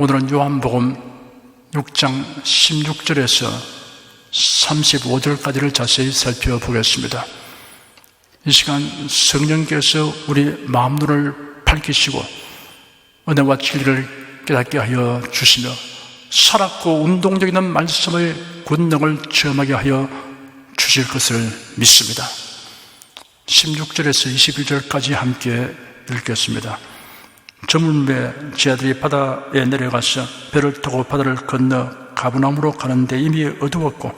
오늘은 요한복음 6장 16절에서 35절까지를 자세히 살펴보겠습니다. 이 시간 성령께서 우리 마음눈을 밝히시고 은혜와 진리를 깨닫게 하여 주시며 살았고 운동적인 말씀의 권능을 체험하게 하여 주실 것을 믿습니다. 16절에서 21절까지 함께 읽겠습니다. 저물매 제 아들이 바다에 내려가서 배를 타고 바다를 건너 가버나움으로 가는데 이미 어두웠고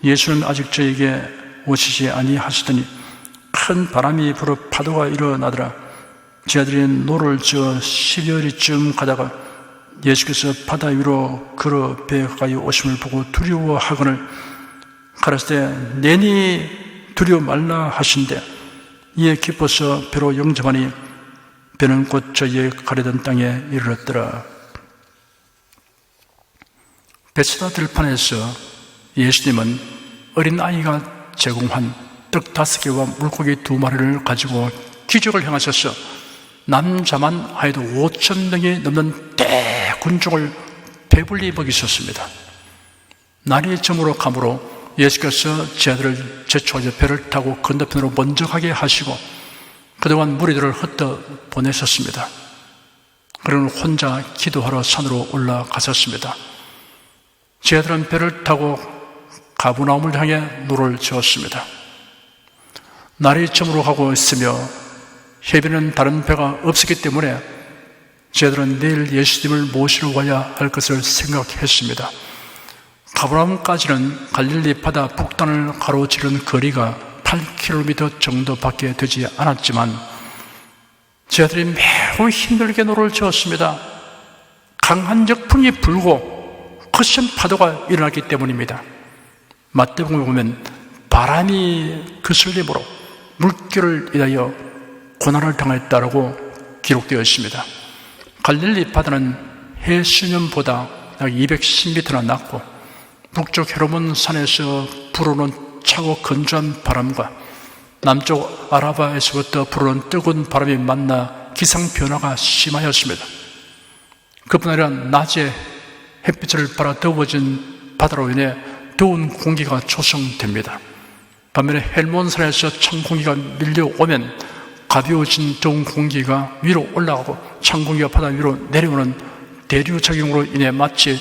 예수는 아직 저에게 오시지 아니하시더니 큰 바람이 불어 파도가 일어나더라. 제 아들이 노를 저어 12월이쯤 가다가 예수께서 바다 위로 걸어 배 가까이 오심을 보고 두려워하거늘 가라사대 내니 두려워 말라 하신대 이에 기뻐서 배로 영접하니 배는 곧 저희의 가려던 땅에 이르렀더라. 베세다 들판에서 예수님은 어린아이가 제공한 떡 5개와 물고기 2마리를 가지고 기적을 행하셔서 남자만 하여도 5,000명이 넘는 대군종을 배불리 먹이셨습니다. 날이 저물어 가므로 예수께서 제 아들을 제초하여 배를 타고 건너편으로 먼저 가게 하시고 그동안 무리들을 흩어 보내셨습니다. 그러는 혼자 기도하러 산으로 올라가셨습니다. 제 아들은 배를 타고 가버나움을 향해 노를 저었습니다. 날이 저물어 가고 있으며 해변에는 다른 배가 없었기 때문에 제 아들은 내일 예수님을 모시러 가야 할 것을 생각했습니다. 가버나움까지는 갈릴리 바다 북단을 가로지른 거리가 8km 정도밖에 되지 않았지만 제 아들이 매우 힘들게 노를 저었습니다. 강한 역풍이 불고 거센 파도가 일어났기 때문입니다. 마태복음에 보면 바람이 그슬림으로 물결을 인하여 고난을 당했다라고 기록되어 있습니다. 갈릴리 바다는 해수면보다 약 210m나 낮고 북쪽 헤르몬 산에서 불어오는 차고 건조한 바람과 남쪽 아라바에서부터 불어오는 뜨거운 바람이 만나 기상변화가 심하였습니다. 그뿐 아니라 낮에 햇빛을 받아 더워진 바다로 인해 더운 공기가 조성됩니다. 반면에 헬몬산에서 찬 공기가 밀려오면 가벼워진 더운 공기가 위로 올라가고 찬 공기가 바다 위로 내려오는 대류작용으로 인해 마치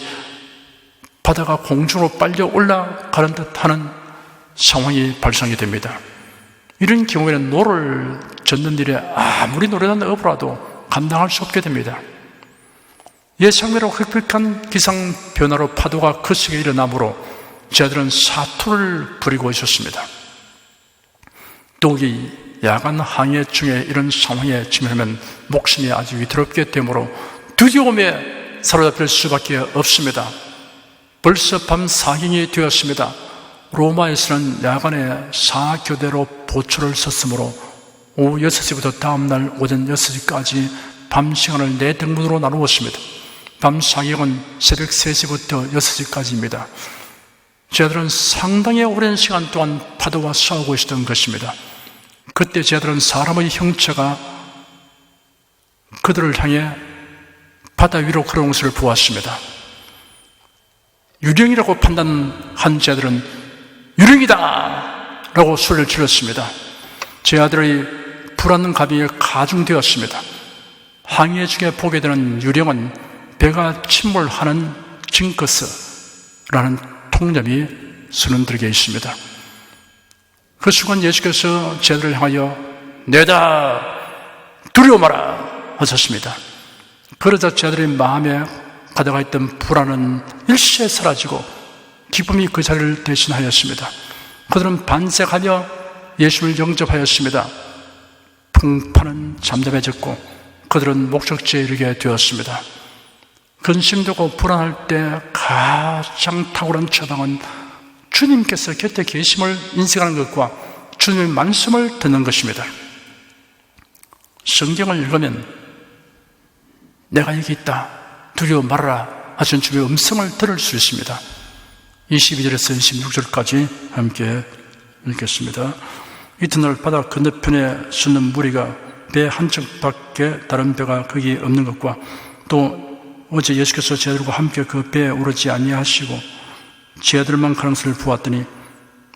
바다가 공중으로 빨려 올라가는 듯하는 상황이 발생이 됩니다. 이런 경우에는 노를 젓는 일에 아무리 노련한 어부라도 감당할 수 없게 됩니다. 예상외로 획획한 기상 변화로 파도가 거세게 일어나므로 제 아들은 사투를 부리고 있었습니다. 더욱이 야간 항해 중에 이런 상황에 직면하면 목숨이 아주 위태롭게 되므로 두려움에 사로잡힐 수밖에 없습니다. 벌써 밤 4경이 되었습니다. 로마에서는 야간에 4교대로 보초를 섰으므로 오후 6시부터 다음날 오전 6시까지 밤 시간을 4등분으로 나누었습니다. 밤 4경은 새벽 3시부터 6시까지입니다. 제 아들은 상당히 오랜 시간 동안 파도와 싸우고 있었던 것입니다. 그때 제 아들은 사람의 형체가 그들을 향해 바다 위로 걸어오는 것을 보았습니다. 유령이라고 판단한 제 아들은 유령이다! 라고 소리를 질렀습니다. 제 아들의 불안한 감이 가중되었습니다. 항해 중에 보게 되는 유령은 배가 침몰하는 징크스라는 통념이 선원들에게 있습니다. 그 순간 예수께서 제 아들을 향하여 내다 두려워 마라 하셨습니다. 그러자 제 아들의 마음에 가다가 있던 불안은 일시에 사라지고 기쁨이 그 자리를 대신하였습니다. 그들은 반색하며 예수를 영접하였습니다. 풍파는 잠잠해졌고 그들은 목적지에 이르게 되었습니다. 근심되고 불안할 때 가장 탁월한 처방은 주님께서 곁에 계심을 인식하는 것과 주님의 말씀을 듣는 것입니다. 성경을 읽으면 내가 여기 있다, 두려워 말아라 하신 주의 음성을 들을 수 있습니다. 22절에서 26절까지 함께 읽겠습니다. 이튿날 바다 건너편에 섰는 무리가 배 한척밖에 다른 배가 거기 없는 것과 또 어제 예수께서 제 아들과 함께 그 배에 오르지 아니하시고 제 아들만 가는 것을 보았더니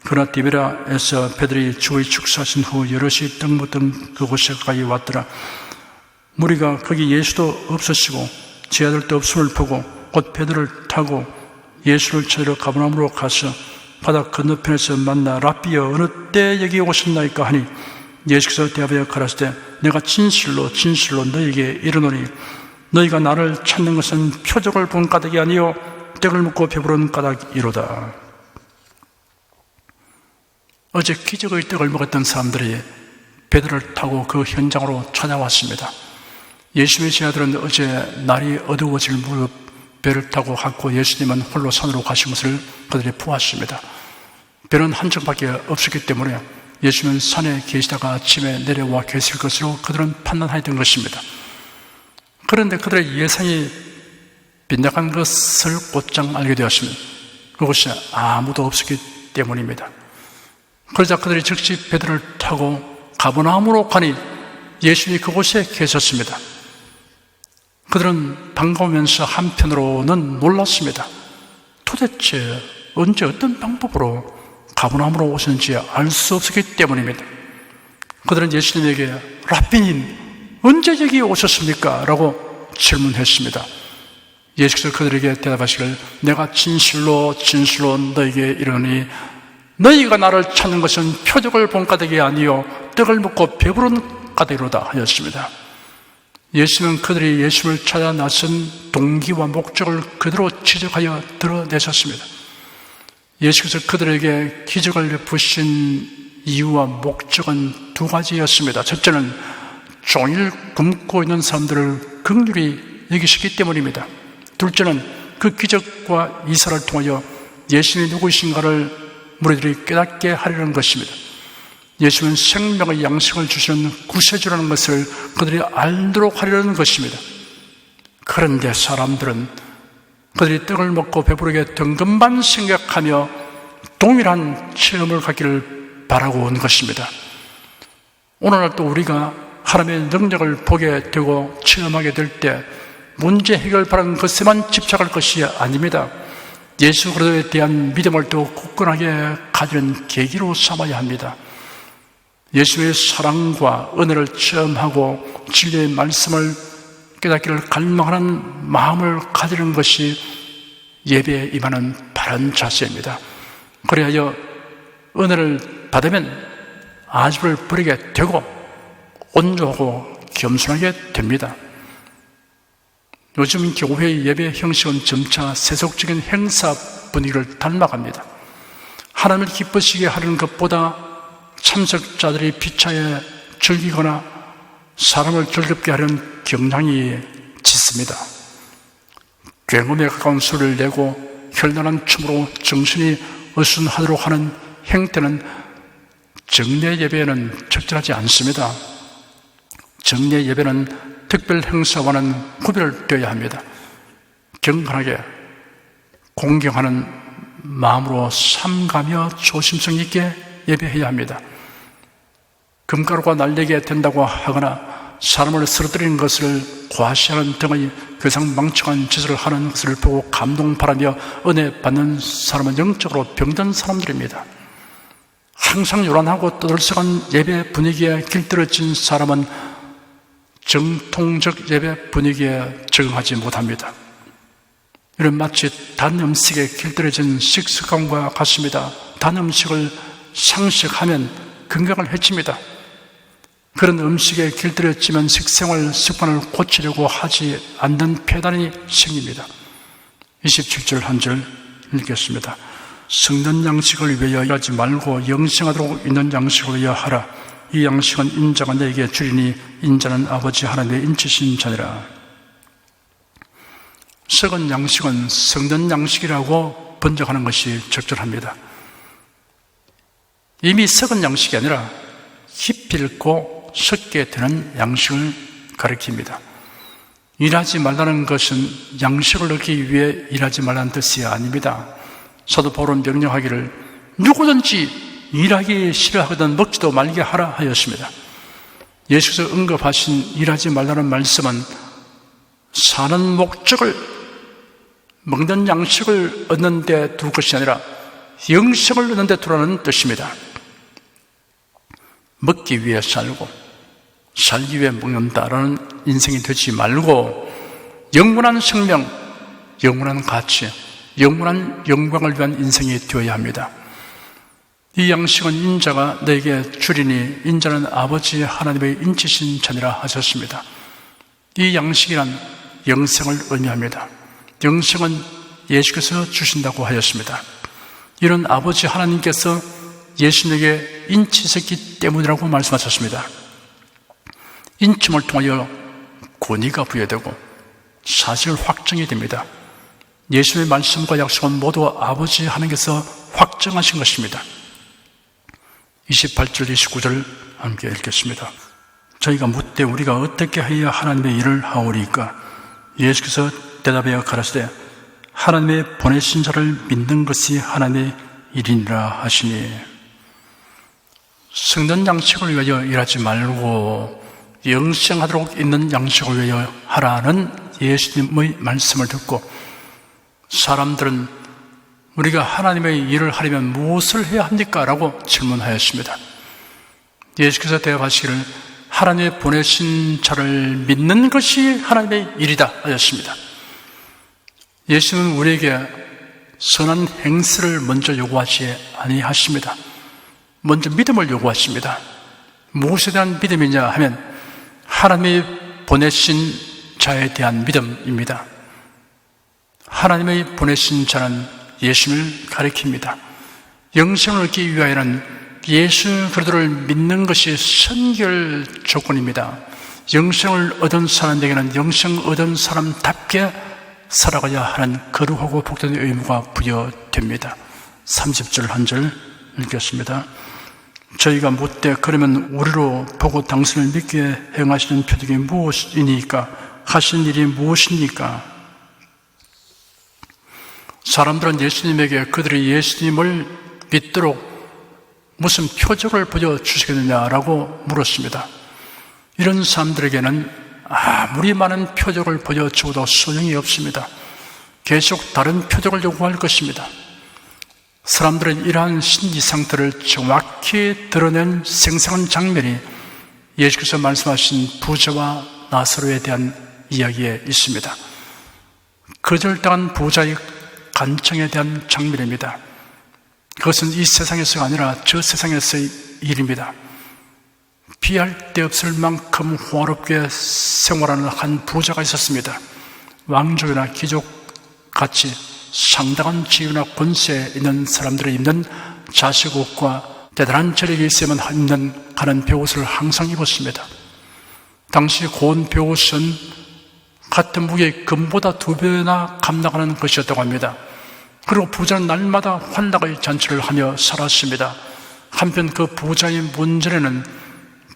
그러나 디베라에서 베드로이 주의 축사하신 후 여럿이 떡 먹던 그곳에 가까이 왔더라. 무리가 거기 예수도 없으시고 제 아들도 없음을 보고 곧 베드로를 타고 예수를 찾으러 가버나움으로 가서 바다 건너편에서 만나 랍비여 어느 때 여기 오셨나이까 하니 예수께서 대답하여 가라사대 내가 진실로 너희에게 이르노니 너희가 나를 찾는 것은 표적을 본 까닭이 아니요 떡을 먹고 배부른 까닭이로다. 어제 기적의 떡을 먹었던 사람들이 베드로를 타고 그 현장으로 찾아왔습니다. 예수님의 제자들은 어제 날이 어두워질 무렵 배를 타고 갔고 예수님은 홀로 산으로 가신 것을 그들이 보았습니다. 배는 한 척밖에 없었기 때문에 예수님은 산에 계시다가 아침에 내려와 계실 것으로 그들은 판단하였던 것입니다. 그런데 그들의 예상이 빗나간 것을 곧장 알게 되었습니다. 그것이 아무도 없었기 때문입니다. 그러자 그들이 즉시 베드로를 타고 가버나움으로 가니 예수님이 그곳에 계셨습니다. 그들은 반가우면서 한편으로는 놀랐습니다. 도대체 언제 어떤 방법으로 가버나움으로 오셨는지 알 수 없었기 때문입니다. 그들은 예수님에게 랍비님 언제 여기 오셨습니까? 라고 질문했습니다. 예수께서 그들에게 대답하시길 내가 진실로 너희에게 이르노니 너희가 나를 찾는 것은 표적을 본 까닭이 아니요 떡을 먹고 배부른 까닭이로다 하였습니다. 예수는 그들이 예수를 찾아 나선 동기와 목적을 그대로 지적하여 드러내셨습니다. 예수께서 그들에게 기적을 베푸신 이유와 목적은 두 가지였습니다. 첫째는 종일 굶고 있는 사람들을 긍휼히 여기시기 때문입니다. 둘째는 그 기적과 이사를 통하여 예수님이 누구이신가를 무리들이 깨닫게 하려는 것입니다. 예수는 생명의 양식을 주시는 구세주라는 것을 그들이 알도록 하려는 것입니다. 그런데 사람들은 그들이 떡을 먹고 배부르게 된 것만 생각하며 동일한 체험을 갖기를 바라고 온 것입니다. 오늘날 또 우리가 하나님의 능력을 보게 되고 체험하게 될 때 문제 해결 바라는 것에만 집착할 것이 아닙니다. 예수 그리스도에 대한 믿음을 더 굳건하게 가지는 계기로 삼아야 합니다. 예수의 사랑과 은혜를 체험하고 진리의 말씀을 깨닫기를 갈망하는 마음을 가지는 것이 예배에 임하는 바른 자세입니다. 그리하여 은혜를 받으면 아집을 버리게 되고 온유하고 겸손하게 됩니다. 요즘 교회의 예배 형식은 점차 세속적인 행사 분위기를 닮아갑니다. 하나님을 기쁘시게 하려는 것보다 참석자들이 피차에 즐기거나 사람을 즐겁게 하려는 경향이 짙습니다. 굉음에 가까운 소리를 내고 현란한 춤으로 정신이 어순하도록 하는 행태는 정례 예배에는 적절하지 않습니다. 정례 예배는 특별 행사와는 구별되어야 합니다. 경건하게 공경하는 마음으로 삼가며 조심성 있게 예배해야 합니다. 금가루가 날리게 된다고 하거나 사람을 쓰러뜨리는 것을 과시하는 등의 괴상망측한 짓을 하는 것을 보고 감동바라며 은혜 받는 사람은 영적으로 병든 사람들입니다. 항상 요란하고 떠들썩한 예배 분위기에 길들여진 사람은 정통적 예배 분위기에 적응하지 못합니다. 이런 마치 단 음식에 길들여진 식습관과 같습니다. 단 음식을 상식하면 건강을 해칩니다. 그런 음식에 길들여지면 식생활 습관을 고치려고 하지 않는 폐단이 생깁니다. 27절 한 절 읽겠습니다. 성전 양식을 위하여 일하지 말고 영생하도록 있는 양식을 위하여 하라. 이 양식은 인자가 너에게 주리니 인자는 아버지 하나님의 인치신 자니라. 썩은 양식은 성전 양식이라고 번역하는 것이 적절합니다. 이미 썩은 양식이 아니라 기필코 썩게 되는 양식을 가리킵니다. 일하지 말라는 것은 양식을 얻기 위해 일하지 말라는 뜻이 아닙니다. 사도 바울은 명령하기를 누구든지 일하기 싫어하거든 먹지도 말게 하라 하였습니다. 예수께서 언급하신 일하지 말라는 말씀은 사는 목적을 먹는 양식을 얻는 데 두 것이 아니라 영생을 얻는 데 두라는 뜻입니다. 먹기 위해 살고 살기 위해 먹는다라는 인생이 되지 말고 영원한 생명, 영원한 가치, 영원한 영광을 위한 인생이 되어야 합니다. 이 양식은 인자가 너에게 주리니 인자는 아버지 하나님의 인치신 자니라 하셨습니다. 이 양식이란 영생을 의미합니다. 영생은 예수께서 주신다고 하였습니다. 이런 아버지 하나님께서 예수님에게 인치셨기 때문이라고 말씀하셨습니다. 인침을 통하여 권위가 부여되고 사실 확정이 됩니다. 예수님의 말씀과 약속은 모두 아버지 하나님께서 확정하신 것입니다. 28절, 29절 함께 읽겠습니다. 저희가 묻되 우리가 어떻게 해야 하나님의 일을 하오리까? 예수께서 대답하여 가라사대 하나님의 보내신 자를 믿는 것이 하나님의 일이니라 하시니, 성전 양식을 위하여 일하지 말고 영생하도록 있는 양식을 위하여 하라는 예수님의 말씀을 듣고 사람들은 우리가 하나님의 일을 하려면 무엇을 해야 합니까? 라고 질문하였습니다. 예수께서 대답하시기를 하나님의 보내신 자를 믿는 것이 하나님의 일이다 하였습니다. 예수는 우리에게 선한 행실을 먼저 요구하지 아니하십니다. 먼저 믿음을 요구하십니다. 무엇에 대한 믿음이냐 하면 하나님이 보내신 자에 대한 믿음입니다. 하나님의 보내신 자는 예수를 가리킵니다. 영생을 얻기 위하여는 예수 그리스도를 믿는 것이 선결 조건입니다. 영생을 얻은 사람에게는 영생 얻은 사람답게 살아가야 하는 거룩하고 복된 의무가 부여됩니다. 30절 한 절 읽겠습니다. 저희가 묻되 그러면 우리로 보고 당신을 믿게 행하시는 표적이 무엇이니까? 하신 일이 무엇입니까? 사람들은 예수님에게 그들이 예수님을 믿도록 무슨 표적을 보여주시겠느냐라고 물었습니다. 이런 사람들에게는 아무리 많은 표적을 보여주어도 소용이 없습니다. 계속 다른 표적을 요구할 것입니다. 사람들은 이러한 신기 상태를 정확히 드러낸 생생한 장면이 예수께서 말씀하신 부자와 나사로에 대한 이야기에 있습니다. 거절당한 부자의 간청에 대한 장면입니다. 그것은 이 세상에서가 아니라 저 세상에서의 일입니다. 비할 데 없을 만큼 호화롭게 생활하는 한 부자가 있었습니다. 왕족이나 귀족같이 상당한 지위나 권세에 있는 사람들이 입는 자식 옷과 대단한 재력이 있어야만 입는 가는 베옷을 항상 입었습니다. 당시 고운 베옷은 같은 무게의 금보다 2배나 감당하는 것이었다고 합니다. 그리고 부자는 날마다 환락의 잔치를 하며 살았습니다. 한편 그 부자의 문전에는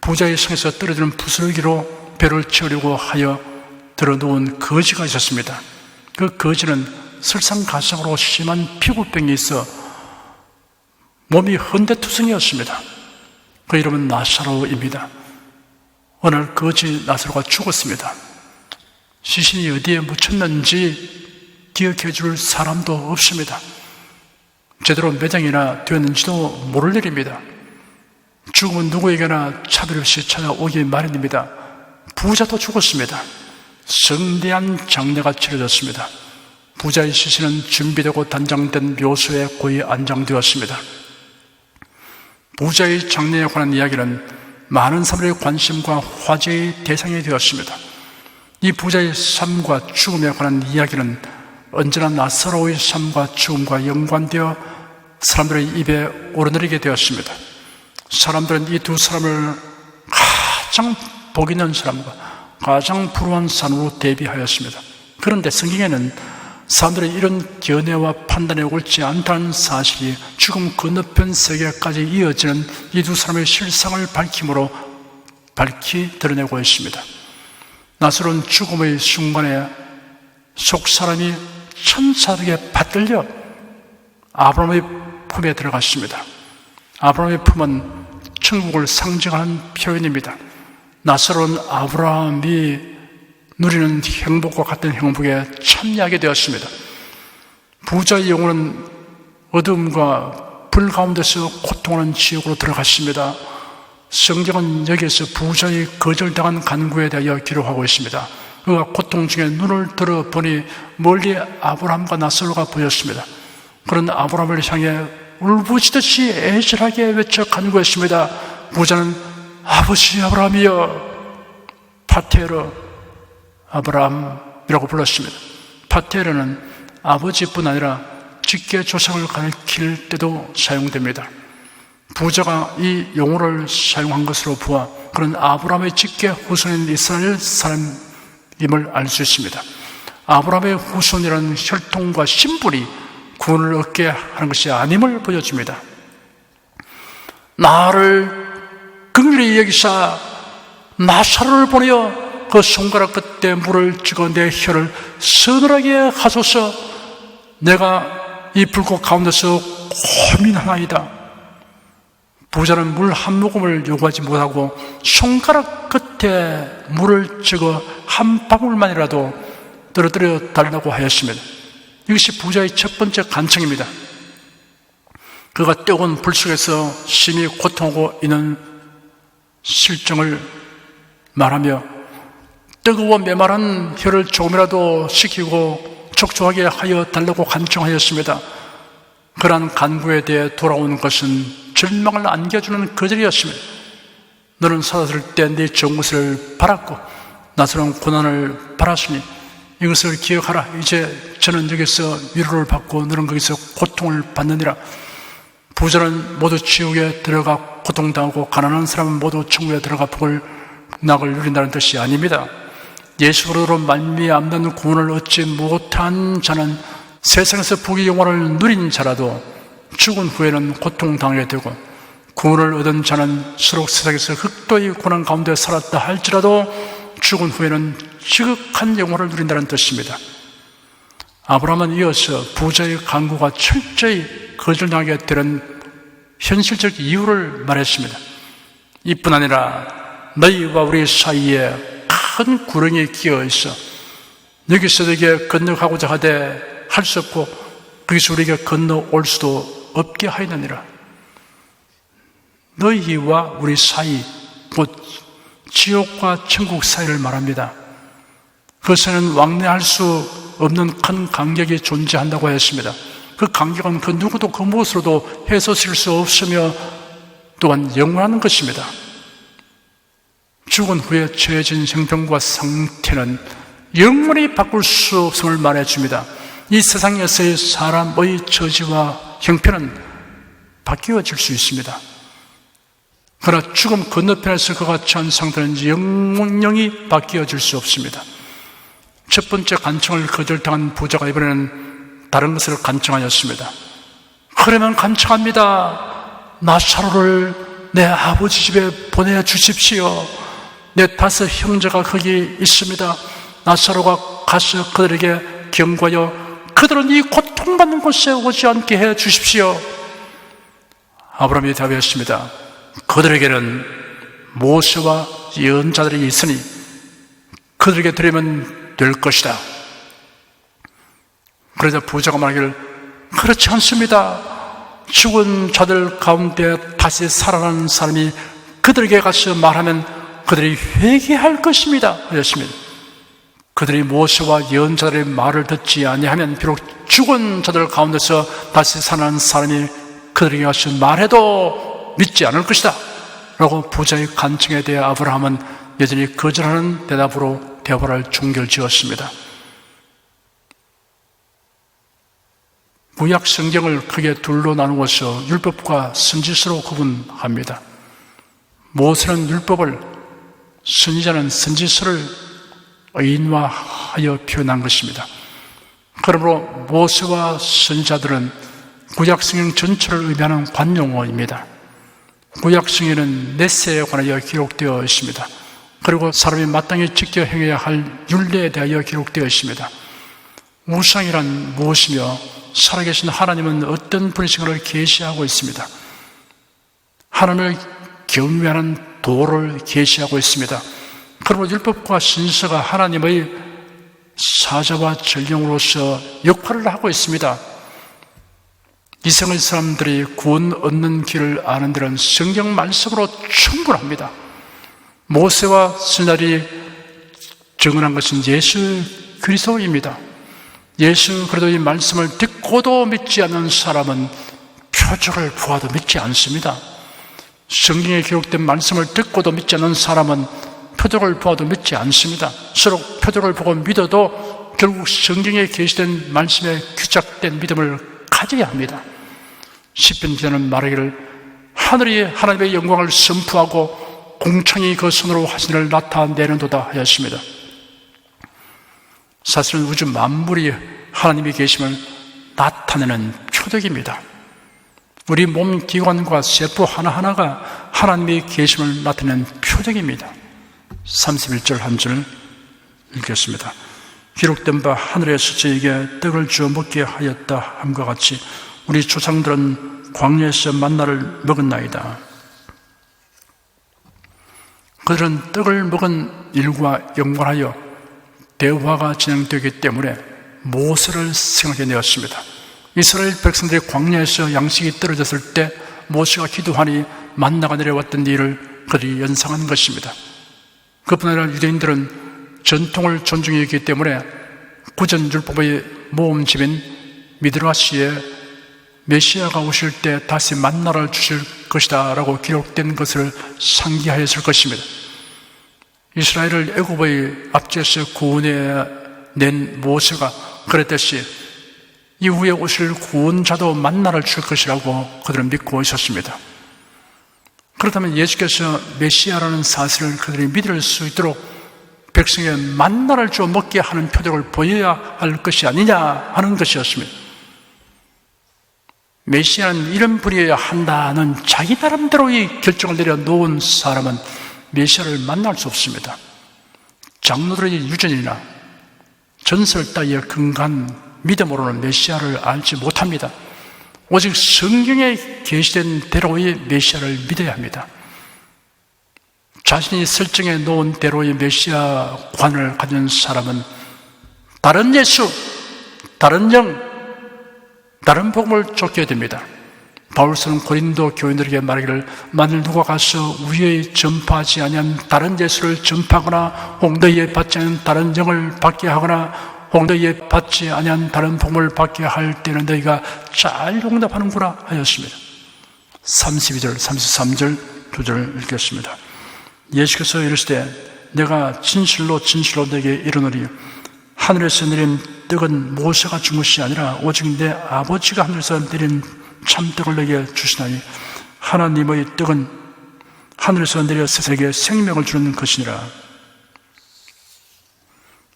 부자의 성에서 떨어지는 부스러기로 배를 채우려고 하여 들어놓은 거지가 있었습니다. 그 거지는 설상가상으로 심한 피부병이 있어 몸이 헌데투성이었습니다. 그 이름은 나사로입니다. 어느 날 거지 나사로가 죽었습니다. 시신이 어디에 묻혔는지 기억해 줄 사람도 없습니다. 제대로 매장이나 되었는지도 모를 일입니다. 죽음은 누구에게나 차별 없이 찾아오기 마련입니다. 부자도 죽었습니다. 성대한 장례가 치러졌습니다. 부자의 시신은 준비되고 단장된 묘소에 고이 안장되었습니다. 부자의 장례에 관한 이야기는 많은 사람들의 관심과 화제의 대상이 되었습니다. 이 부자의 삶과 죽음에 관한 이야기는 언제나 나사로의 삶과 죽음과 연관되어 사람들의 입에 오르내리게 되었습니다. 사람들은 이 두 사람을 가장 복 있는 사람과 가장 불우한 사람으로 대비하였습니다. 그런데 성경에는 사람들의 이런 견해와 판단에 옳지 않다는 사실이 죽음 건너편 세계까지 이어지는 이 두 사람의 실상을 밝힘으로 밝히 드러내고 있습니다. 나사로는 죽음의 순간에 속 사람이 천사에게 받들려 아브라함의 품에 들어갔습니다. 아브라함의 품은 천국을 상징하는 표현입니다. 나사로는 아브라함이 누리는 행복과 같은 행복에 참여하게 되었습니다. 부자의 영혼은 어둠과 불 가운데서 고통하는 지옥으로 들어갔습니다. 성경은 여기에서 부자의 거절당한 간구에 대하여 기록하고 있습니다. 그가 고통 중에 눈을 들어보니 멀리 아브라함과 나사로가 보였습니다. 그런 아브라함을 향해 울부짖듯이 애절하게 외쳐 간구했습니다. 부자는 아버지 아브라함이여, 파테르 아브라함이라고 불렀습니다. 파테르는 아버지뿐 아니라 직계 조상을 가리킬 때도 사용됩니다. 부자가 이 용어를 사용한 것으로 보아 그런 아브라함의 직계 후손인 이스라엘 사람임을 알 수 있습니다. 아브라함의 후손이라는 혈통과 신분이 구원을 얻게 하는 것이 아님을 보여줍니다. 나를 긍휼히 여기사 나사로를 보내어 그 손가락 끝에 물을 찍어 내 혀를 서늘하게 하소서. 내가 이 불꽃 가운데서 고민하나이다. 부자는 물 한 모금을 요구하지 못하고 손가락 끝에 물을 찍어 한 방울만이라도 떨어뜨려 달라고 하였습니다. 이것이 부자의 첫 번째 간청입니다. 그가 뜨거운 불 속에서 심히 고통하고 있는 실정을 말하며 뜨거워 메마른 혀를 조금이라도 식히고 촉촉하게 하여 달라고 간청하였습니다. 그러한 간구에 대해 돌아오는 것은 절망을 안겨주는 거절이었습니다. 너는 살았을 때 네 좋은 것을 바랐고 나처럼 고난을 바랐으니 이것을 기억하라. 이제 저는 여기서 위로를 받고 너는 거기서 고통을 받느니라. 부자는 모두 지옥에 들어가 고통당하고 가난한 사람은 모두 천국에 들어가 복을 낙을 누린다는 뜻이 아닙니다. 예수 그리스도로 말미암는 구원을 얻지 못한 자는 세상에서 복의 영원을 누린 자라도 죽은 후에는 고통당하게 되고, 구원을 얻은 자는 서로 세상에서 흑도의 고난 가운데 살았다 할지라도 죽은 후에는 지극한 영원을 누린다는 뜻입니다. 아브라함은 이어서 부자의 간구가 철저히 거절당하게 되는 현실적 이유를 말했습니다. 이뿐 아니라 너희와 우리 사이에 큰 구렁이 끼어 있어 여기서 너에게 건너가고자 하되 할 수 없고 거기서 우리에게 건너올 수도 없게 하였느니라. 너희와 우리 사이, 곧 지옥과 천국 사이를 말합니다. 그것에는 왕래할 수 없는 큰 간격이 존재한다고 했습니다. 그 간격은 그 누구도 그 무엇으로도 해소될 수 없으며 또한 영원한 것입니다. 죽은 후에 처해진 형편과 상태는 영원히 바꿀 수 없음을 말해줍니다. 이 세상에서의 사람의 처지와 형편은 바뀌어질 수 있습니다. 그러나 죽음 건너편에서 그가 처한 상태는 영원히 바뀌어질 수 없습니다. 첫 번째 간청을 거절당한 부자가 이번에는 다른 것을 간청하였습니다. 그러면 간청합니다. 나사로를 내 아버지 집에 보내주십시오. 내 5 형제가 거기 있습니다. 나사로가 가서 그들에게 경고하여 그들은 이 고통받는 곳에 오지 않게 해 주십시오. 아브라함이 답했습니다. 그들에게는 모세와 예언자들이 있으니 그들에게 드리면 될 것이다. 그러자 부자가 말하기를 그렇지 않습니다. 죽은 자들 가운데 다시 살아나는 사람이 그들에게 가서 말하면 그들이 회개할 것입니다 하였습니다. 그들이 모세와 예언자들의 말을 듣지 아니하면 비록 죽은 자들 가운데서 다시 살아나는 사람이 그들에게 가서 말해도 믿지 않을 것이다 라고 부자의 간청에 대해 아브라함은 여전히 거절하는 대답으로 대화를 종결지었습니다. 구약 성경을 크게 둘로 나누어서 율법과 선지서로 구분합니다. 모세는 율법을, 선지자는 선지서를 의인화하여 표현한 것입니다. 그러므로 모세와 선지자들은 구약 성경 전체를 의미하는 관용어입니다. 구약 성경에는 넷세에 관하여 기록되어 있습니다. 그리고 사람이 마땅히 지켜 행해야 할 율례에 대하여 기록되어 있습니다. 우상이란 무엇이며 살아계신 하나님은 어떤 분이신가를 계시하고 있습니다. 하나님을 경외하는 도를 계시하고 있습니다. 그러므로 율법과 신서가 하나님의 사자와 전령으로서 역할을 하고 있습니다. 이생의 사람들이 구원 얻는 길을 아는 데는 성경 말씀으로 충분합니다. 모세와 선지자들이 증언한 것은 예수 그리스도입니다. 예수 그리스도의 말씀을 듣고도 믿지 않는 사람은 표적을 보아도 믿지 않습니다. 성경에 기록된 말씀을 듣고도 믿지 않는 사람은 표적을 보아도 믿지 않습니다. 서로 표적을 보고 믿어도 결국 성경에 계시된 말씀에 규착된 믿음을 가져야 합니다. 시편 기자는 말하기를 하늘이 하나님의 영광을 선포하고 공창이 그 손으로 하신을 나타내는도다 하였습니다. 사실은 우주 만물이 하나님이 계심을 나타내는 표적입니다. 우리 몸 기관과 세포 하나하나가 하나님의 계심을 나타내는 표적입니다. 31절 한 줄 읽겠습니다. 기록된 바 하늘에서 저에게 떡을 주어 먹게 하였다 함과 같이 우리 조상들은 광야에서 만나를 먹었나이다. 그들은 떡을 먹은 일과 연관하여 대화가 진행되기 때문에 모세를 생각해내었습니다. 이스라엘 백성들이 광야에서 양식이 떨어졌을 때 모세가 기도하니 만나가 내려왔던 일을 그들이 연상한 것입니다. 그뿐 아니라 유대인들은 전통을 존중해 있기 때문에 구전율법의 모음집인 미드라시에 메시아가 오실 때 다시 만나를 주실 것이다 라고 기록된 것을 상기하였을 것입니다. 이스라엘을 애굽의 압제에서 구원해낸 모세가 그랬듯이 이후에 오실 구원자도 만나를 줄 것이라고 그들은 믿고 있었습니다. 그렇다면 예수께서 메시아라는 사실을 그들이 믿을 수 있도록 백성의 만나를 주어 먹게 하는 표적을 보여야 할 것이 아니냐 하는 것이었습니다. 메시아는 이런 분이어야 한다는 자기 나름대로의 결정을 내려놓은 사람은 메시아를 만날 수 없습니다. 장로들의 유전이나 전설 따위에 근거한 믿음으로는 메시아를 알지 못합니다. 오직 성경에 계시된 대로의 메시아를 믿어야 합니다. 자신이 설정해 놓은 대로의 메시아관을 가진 사람은 다른 예수, 다른 영, 다른 복음을 쫓게 됩니다. 바울서는 고린도 교인들에게 말하기를 만일 누가 가서 우리의 전파하지 아니한 다른 예수를 전파하거나 홍도에 받지 않은 다른 영을 받게 하거나 홍도에 받지 아니한 다른 복음을 받게 할 때는 너희가 잘 용납하는구나 하였습니다. 32절, 33절 두 절 읽겠습니다. 예수께서 이르시되 내가 진실로 진실로 너에게 이르노니 하늘에서 내린 떡은 모세가 준 것이 아니라 오직 내 아버지가 하늘에서 내린 참떡을 너에게 주시나니 하나님의 떡은 하늘에서 내려 세상에게 생명을 주는 것이니라.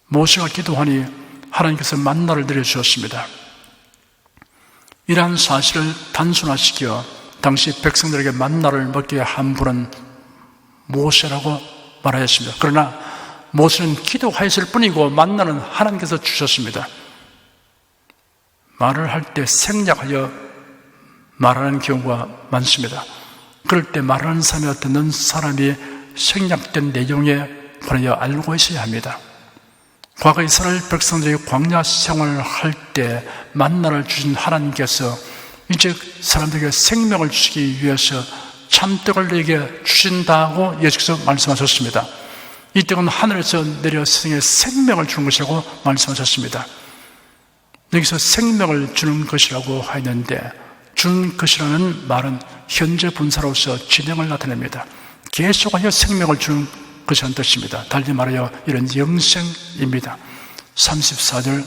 모세가 기도하니 하나님께서 만나를 내려주셨습니다. 이러한 사실을 단순화시켜 당시 백성들에게 만나를 먹게 한 분은 모세라고 말하였습니다. 그러나 모세는 기도하였을 뿐이고 만나는 하나님께서 주셨습니다. 말을 할 때 생략하여 말하는 경우가 많습니다. 그럴 때 말하는 사람이 듣는 사람이 생략된 내용에 관하여 알고 있어야 합니다. 과거 이스라엘 백성들이 광야 생활을 할 때 만나를 주신 하나님께서 이제 사람들에게 생명을 주시기 위해서 참떡을 내게 주신다고 예수께서 말씀하셨습니다. 이 떡은 하늘에서 내려 세상에 생명을 주는 것이라고 말씀하셨습니다. 여기서 생명을 주는 것이라고 하였는데 주는 것이라는 말은 현재 분사로서 진행을 나타냅니다. 계속하여 생명을 주는 것이라는 뜻입니다. 달리 말하여 이런 영생입니다. 34절,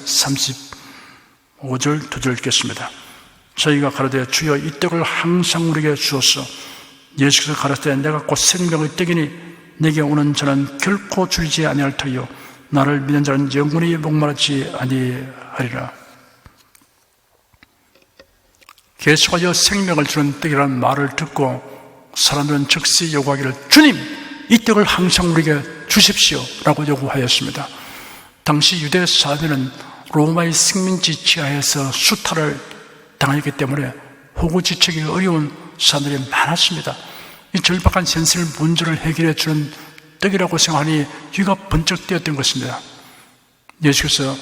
35절 두 절 읽겠습니다. 저희가 가로되 주여 이 떡을 항상 우리에게 주옵소서. 예수께서 가라사대 내가 곧 생명의 떡이니 내게 오는 자는 결코 줄이지 아니할 터이요 나를 믿는 자는 영원히 목마르지 아니하리라. 계속하여 생명을 주는 떡이라는 말을 듣고 사람들은 즉시 요구하기를 주님 이 떡을 항상 우리에게 주십시오 라고 요구하였습니다. 당시 유대 사회는 로마의 식민지 지하에서 수탈을 당했기 때문에 호구지책이 어려운 사람들이 많았습니다. 이 절박한 현실 문제를 해결해 주는 떡이라고 생각하니 귀가 번쩍 뜨였던 것입니다. 예수께서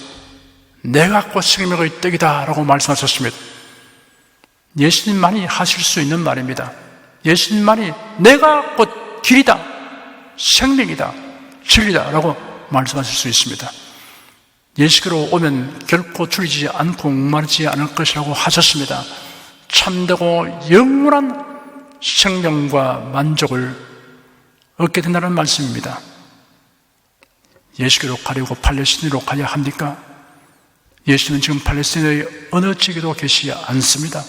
내가 곧 생명의 떡이다 라고 말씀하셨습니다. 예수님만이 하실 수 있는 말입니다. 예수님만이 내가 곧 길이다, 생명이다, 진리다 라고 말씀하실 수 있습니다. 예수께로 오면 결코 줄이지 않고 목마르지 않을 것이라고 하셨습니다. 참되고 영원한 생명과 만족을 얻게 된다는 말씀입니다. 예수께로 가려고 팔레스틴으로 가야 합니까? 예수는 지금 팔레스틴의 어느 지역에도 계시지 않습니다.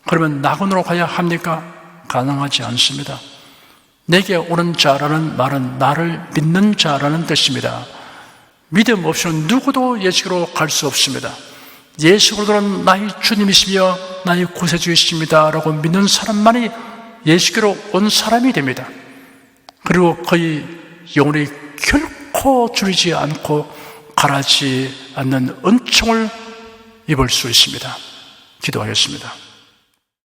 그러면 낙원으로 가야 합니까? 가능하지 않습니다. 내게 오는 자라는 말은 나를 믿는 자라는 뜻입니다. 믿음 없이는 누구도 예수께로 갈 수 없습니다. 예수 그리스도는 나의 주님이시며 나의 구세주이십니다 라고 믿는 사람만이 예수께로 온 사람이 됩니다. 그리고 그의 영혼이 결코 줄이지 않고 가라지 않는 은총을 입을 수 있습니다. 기도하겠습니다.